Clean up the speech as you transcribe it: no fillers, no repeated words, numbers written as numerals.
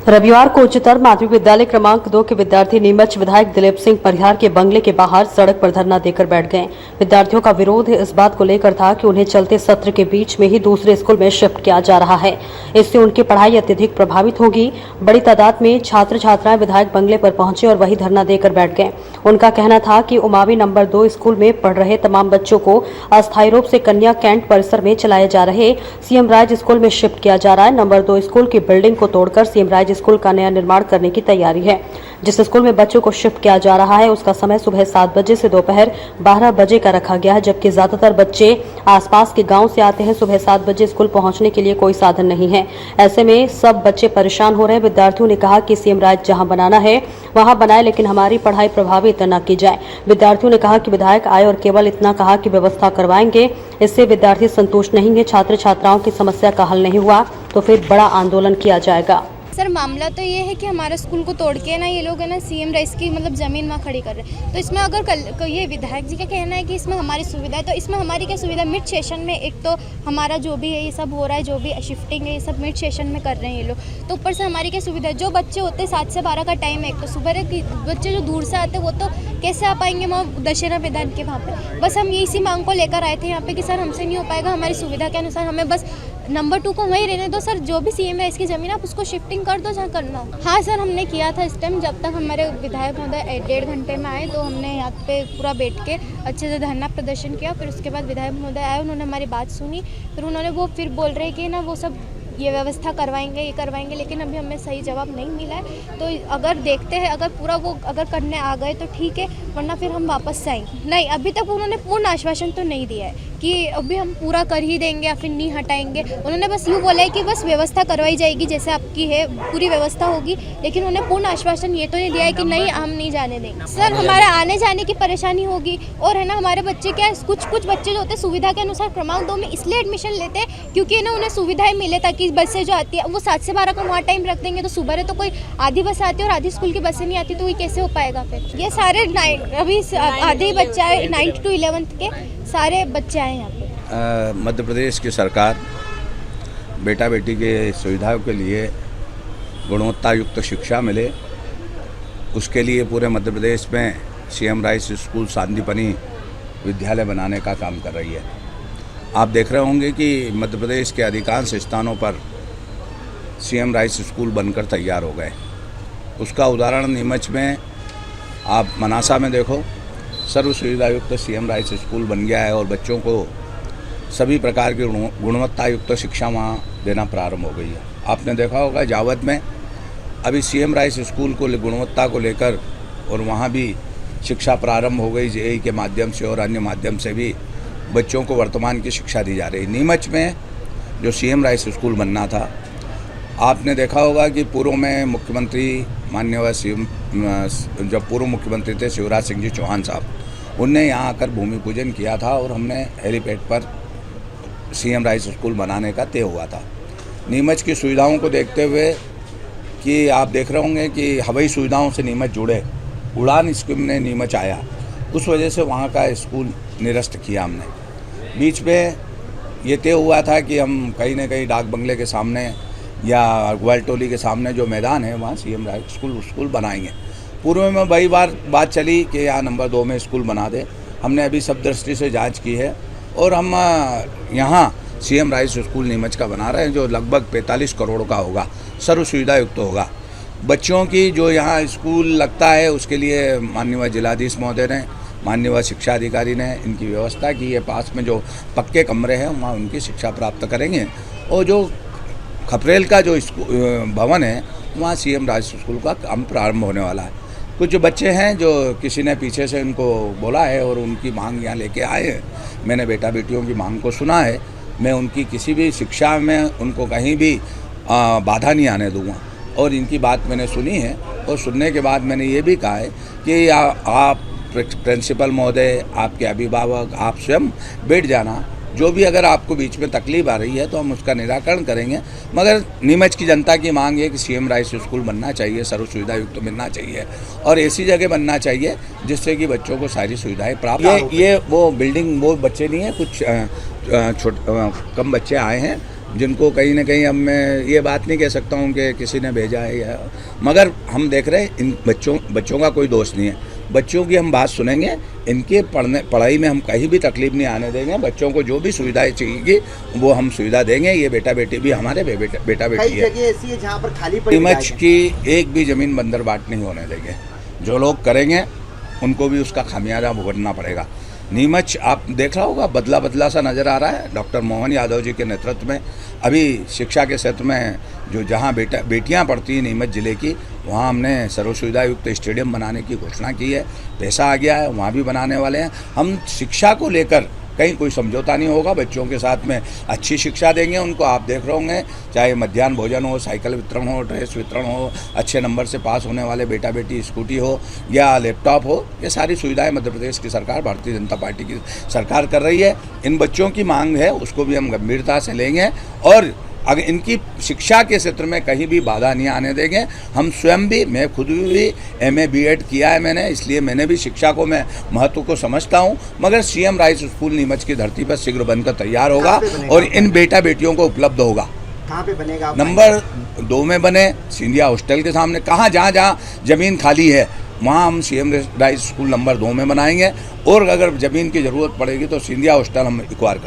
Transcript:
रविवार को उच्चतर माध्यमिक विद्यालय क्रमांक 2 के विद्यार्थी नीमच विधायक दिलीप सिंह परिहार के बंगले के बाहर सड़क पर धरना देकर बैठ गए। विद्यार्थियों का विरोध इस बात को लेकर था कि उन्हें चलते सत्र के बीच में ही दूसरे स्कूल में शिफ्ट किया जा रहा है। इससे उनकी पढ़ाई अत्यधिक प्रभावित होगी। बड़ी तादाद में छात्र छात्राएं विधायक बंगले पर पहुंचे और वही धरना देकर बैठ गए। उनका कहना था कि उमावी नंबर 2 स्कूल में पढ़ रहे तमाम बच्चों को अस्थायी रूप से कन्या कैंट परिसर में चलाए जा रहे सीएम राज स्कूल में शिफ्ट किया जा रहा है। नंबर 2 स्कूल की बिल्डिंग को तोड़कर सीएम राज स्कूल का नया निर्माण करने की तैयारी है। जिस स्कूल में बच्चों को शिफ्ट किया जा रहा है उसका समय सुबह 7 बजे से दोपहर 12 बजे का रखा गया है, जबकि ज्यादातर बच्चे आसपास के गांव से आते हैं। सुबह 7 बजे स्कूल पहुंचने के लिए कोई साधन नहीं है। ऐसे में सब बच्चे परेशान हो रहे हैं। विद्यार्थियों ने कहा कि सीएम राज जहां बनाना है वहां बनाए, लेकिन हमारी पढ़ाई प्रभावित न की जाए। विद्यार्थियों ने कहा कि विधायक आए और केवल इतना कहा कि व्यवस्था करवाएंगे। इससे विद्यार्थी संतुष्ट नहीं है। छात्र छात्राओं की समस्या का हल नहीं हुआ तो फिर बड़ा आंदोलन किया जाएगा। सर मामला तो ये है कि हमारे स्कूल को तोड़ के ना ये लोग है ना सीएम राइस की मतलब ज़मीन वहाँ खड़ी कर रहे हैं। तो इसमें अगर कल ये विधायक जी का कहना है कि इसमें हमारी सुविधा है, तो इसमें हमारी क्या सुविधा? मिड सेशन में एक तो हमारा जो भी है ये सब हो रहा है, जो भी शिफ्टिंग है ये सब मिड सेशन में कर रहे हैं ये लोग। तो ऊपर से हमारी क्या सुविधा है? जो बच्चे होते हैं 7 से 12 का टाइम है, एक तो सुबह के बच्चे जो दूर से आते हैं वो तो कैसे आ पाएंगे वहाँ दशहरा मैदान के वहाँ पे। बस हम इसी मांग को लेकर आए थे यहाँ पे कि सर हमसे नहीं हो पाएगा, हमारी सुविधा के अनुसार हमें बस नंबर 2 को वहीं रहने दो। सर जो भी सीएम है इसकी ज़मीन आप उसको शिफ्टिंग कर दो जहाँ करना हो। हाँ सर हमने किया था इस टाइम, जब तक हमारे विधायक महोदय 1.5 घंटे में आए तो हमने यहाँ पे पूरा बैठ के अच्छे से धरना प्रदर्शन किया। फिर उसके बाद विधायक महोदय आए, उन्होंने हमारी बात सुनी। फिर उन्होंने वो फिर बोल रहे कि ना वो सब ये व्यवस्था करवाएंगे, ये करवाएंगे, लेकिन अभी हमें सही जवाब नहीं मिला है। तो अगर देखते हैं अगर पूरा वो अगर करने आ गए तो ठीक है, वरना फिर हम वापस से आएंगे। नहीं, अभी तक उन्होंने पूर्ण आश्वासन तो नहीं दिया है कि अभी हम पूरा कर ही देंगे या फिर नहीं हटाएंगे। उन्होंने बस यूँ बोला है कि बस व्यवस्था करवाई जाएगी, जैसे आपकी है पूरी व्यवस्था होगी, लेकिन उन्होंने पूर्ण आश्वासन ये तो नहीं दिया है कि नहीं हम नहीं जाने देंगे। सर हमारा आने जाने की परेशानी होगी और है ना हमारे बच्चे क्या कुछ बच्चे जो होते हैं सुविधा के अनुसार क्रमांक 2 में इसलिए एडमिशन लेते हैं क्योंकि ना उन्हें सुविधाएं मिले, ताकि बसें जो आती है वो 7 से 12 का वहाँ टाइम रख देंगे तो सुबह तो कोई आधी बस आती है और आधी स्कूल की बसें नहीं आती, तो ये कैसे हो पाएगा? फिर ये सारे अभी आधे ही बच्चे आए 9th to 11th के सारे बच्चे आए यहाँ पे। मध्य प्रदेश की सरकार बेटा बेटी के सुविधाओं के लिए गुणवत्ता युक्त शिक्षा मिले, उसके लिए पूरे मध्य प्रदेश में सीएम राइस स्कूल सांदीपनी विद्यालय बनाने का काम कर रही है। आप देख रहे होंगे कि मध्य प्रदेश के अधिकांश स्थानों पर सीएम राइस स्कूल बनकर तैयार हो गए। उसका उदाहरण नीमच में आप मनासा में देखो, सर्व सुविधा युक्त सीएम राइस स्कूल बन गया है और बच्चों को सभी प्रकार की गुणवत्ता युक्त शिक्षा वहाँ देना प्रारंभ हो गई है। आपने देखा होगा जावद में अभी सीएम राइस स्कूल को गुणवत्ता को लेकर और वहाँ भी शिक्षा प्रारंभ हो गई। जेईई के माध्यम से और अन्य माध्यम से भी बच्चों को वर्तमान की शिक्षा दी जा रही है। नीमच में जो सीएम राइस स्कूल बनना था, आपने देखा होगा कि पूर्व में मुख्यमंत्री माननीय जब पूर्व मुख्यमंत्री थे शिवराज सिंह जी चौहान साहब, उनने यहाँ आकर भूमि पूजन किया था और हमने हेलीपैड पर सीएम राइस स्कूल बनाने का तय हुआ था। नीमच की सुविधाओं को देखते हुए कि आप देख रहे होंगे कि हवाई सुविधाओं से नीमच जुड़े, उड़ान स्कीम ने नीमच आया, उस वजह से वहाँ का स्कूल निरस्त किया हमने। बीच में ये तय हुआ था कि हम कहीं ना कहीं डाक बंगले के सामने या ग्वालटोली के सामने जो मैदान है वहाँ सीएम राइस स्कूल बनाएंगे। पूर्व में कई बार बात चली कि यहाँ नंबर 2 में स्कूल बना दे। हमने अभी सब दृष्टि से जांच की है और हम यहाँ सीएम राइस स्कूल नीमच का बना रहे हैं, जो लगभग 45 करोड़ का होगा, सर्व सुविधा युक्त होगा। बच्चों की जो यहाँ स्कूल लगता है उसके लिए माननीय जिलाधीश महोदय ने, माननीय शिक्षा अधिकारी ने इनकी व्यवस्था की है। पास में जो पक्के कमरे हैं वहाँ उनकी शिक्षा प्राप्त करेंगे और जो खपरेल का जो भवन है वहाँ सीएम राइस स्कूल का काम प्रारंभ होने वाला है। कुछ बच्चे हैं जो किसी ने पीछे से उनको बोला है और उनकी मांग यहाँ लेके आए हैं। मैंने बेटा बेटियों की मांग को सुना है। मैं उनकी किसी भी शिक्षा में उनको कहीं भी बाधा नहीं आने दूँगा और इनकी बात मैंने सुनी है और सुनने के बाद मैंने ये भी कहा है कि आप प्रिंसिपल महोदय, आपके अभिभावक, आप स्वयं बैठ जाना, जो भी अगर आपको बीच में तकलीफ आ रही है तो हम उसका निराकरण करेंगे। मगर नीमच की जनता की मांग है कि सीएम राइस स्कूल बनना चाहिए, सर्व सुविधा युक्त मिलना चाहिए और ऐसी जगह बनना चाहिए जिससे कि बच्चों को सारी सुविधाएं प्राप्त। ये वो बिल्डिंग वो बच्चे नहीं है, कुछ कम बच्चे आए हैं जिनको कहीं ना कहीं अब मैं ये बात नहीं कह सकता हूँ कि किसी ने भेजा है या, मगर हम देख रहे हैं इन बच्चों का कोई दोष नहीं है। बच्चों की हम बात सुनेंगे, इनके पढ़ाई में हम कहीं भी तकलीफ नहीं आने देंगे। बच्चों को जो भी सुविधाएं चाहिए वो हम सुविधा देंगे। ये बेटा बेटी भी हमारे बेटा बेटी कई है। जगह ऐसी है जहाँ पर खाली पड़ी नीमच की एक भी ज़मीन बंदर बाट नहीं होने देंगे। जो लोग करेंगे उनको भी उसका खामियाजा भुगतना पड़ेगा। नीमच आप देख रहा होगा बदला सा नज़र आ रहा है। डॉक्टर मोहन यादव जी के नेतृत्व में अभी शिक्षा के क्षेत्र में जो जहाँ बेटियाँ पढ़ती हैं नीमच ज़िले की, वहाँ हमने सर्व सुविधा युक्त स्टेडियम बनाने की घोषणा की है। पैसा आ गया है, वहाँ भी बनाने वाले हैं। हम शिक्षा को लेकर कहीं कोई समझौता नहीं होगा। बच्चों के साथ में अच्छी शिक्षा देंगे उनको। आप देख रहे होंगे चाहे मध्याह्न भोजन हो, साइकिल वितरण हो, ड्रेस वितरण हो, अच्छे नंबर से पास होने वाले बेटा बेटी स्कूटी हो या लैपटॉप हो, ये सारी सुविधाएं मध्य प्रदेश की सरकार, भारतीय जनता पार्टी की सरकार कर रही है। इन बच्चों की मांग है उसको भी हम गंभीरता से लेंगे और अगर इनकी शिक्षा के क्षेत्र में कहीं भी बाधा नहीं आने देंगे। हम स्वयं भी, मैं खुद भी MA B.Ed किया है मैंने, इसलिए मैंने भी शिक्षा को मैं महत्व को समझता हूं। मगर CM राइस स्कूल नीमच की धरती पर शीघ्र बनकर तैयार होगा और इन बेटा बेटियों को उपलब्ध होगा। कहाँ पे बनेगा? नंबर 2 में बने, सिंधिया हॉस्टल के सामने। जहाँ ज़मीन खाली है वहाँ हम CM राइस स्कूल नंबर 2 में बनाएंगे और अगर ज़मीन की ज़रूरत पड़ेगी तो सिंधिया हॉस्टल हम एक्वायर करेंगे।